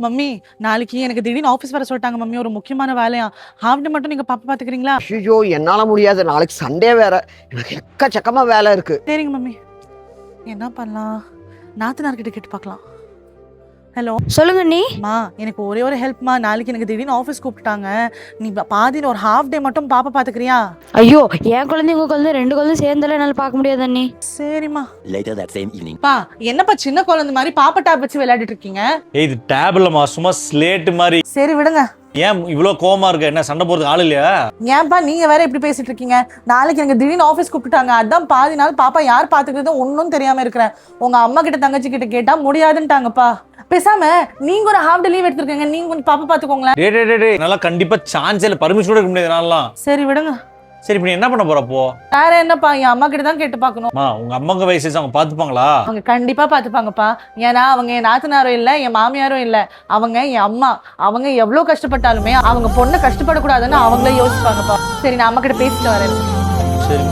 Mummy நாளைக்கு எனக்கு திடீர்னு ஆஃபீஸ் வர சொல்லிட்டாங்க மம்மி, ஒரு முக்கியமான வேலையா. ஹாஃப் டே மட்டும் நீங்க பாப்பா பாத்துக்கிறீங்களா? ஐயோ என்னால முடியாது, நாளைக்கு சண்டே வேற, எனக்கு எக்கச்சக்கமா வேலை இருக்கு. சரிங்க மம்மி. என்ன பண்ணலாம்? நாத்தனார்கிட்ட கேட்டு பார்க்கலாம். ஹலோ சொல்லுங்க நீ. மா, எனக்கு ஒரே ஒரு ஹெல்ப்மா. நாளைக்கு எனக்கு திடீர்னு ஆஃபீஸ் கூப்பிட்டாங்க. நீ பாதியில் ஒரு ஹாஃப் டே மட்டும் பாப்பா பாத்துக்கிறியா? ஐயோ, என் குழந்தை உங்க குழந்தை ரெண்டு குழந்தை சேர்ந்தாலும் என்னால பார்க்க முடியாது அண்ணி. சரிம்மா. Later that same evening. பா, என்னப்பா சின்ன குழந்தை மாதிரி பாப்பா டேப் வச்சு விளையாடிட்டு இருக்கீங்க? ஏய், இது டேப்லமா, சும்மா ஸ்லேட் மாதிரி. சரி விடுங்க. ஏன் இவ்வளோ கோவமா இருக்க? என்ன சண்டை போறதுக்கு ஆள் இல்லையா? ஏன்பா நீங்க வேற இப்படி பேசிட்டு இருக்கீங்க? நாளைக்கு எனக்கு திடீர்னு ஆஃபீஸ் கூப்பிட்டாங்க. அதான் பாதி நாள் பாப்பா யார் பாத்துக்கிறது ஒன்னும் தெரியாம இருக்கிறேன். உங்க அம்மா கிட்ட தங்கச்சி கிட்ட கேட்டா முடியாதுன்ட்டாங்கப்பா. பேசாம நீங்க ஒரு ஹாஃப் டே லீவ் எடுத்துருக்கீங்க, நீங்க கொஞ்சம் பாப்பா பாத்துக்கோங்களேன். டேய் நல்லா கண்டிப்பா சான்ஸ் இல்ல, பர்மிஷன் கூட எடுக்க முடியாது நான்லாம். சரி விடுங்க. சரி, இப்ப நீ என்ன பண்ண போற அப்போ? வேற என்னப்பா, என் அம்மா கிட்ட தான் கேட்டு பாக்கணும். உங்க அம்மாங்க வயசு அவங்க பாத்துப்பாங்களா? அவங்க கண்டிப்பா பாத்துப்பாங்கப்பா. ஏன்னா அவங்க என் நாத்தனாரும் இல்ல, என் மாமியாரும் இல்ல, அவங்க என் அம்மா. அவங்க எவ்வளவு கஷ்டப்பட்டாலுமே அவங்க பொண்ணு கஷ்டப்படக்கூடாதுன்னு அவங்களே யோசிப்பாங்கப்பா. சரி, நான் அம்மா கிட்ட பேசிட்டு வரேன். சரி.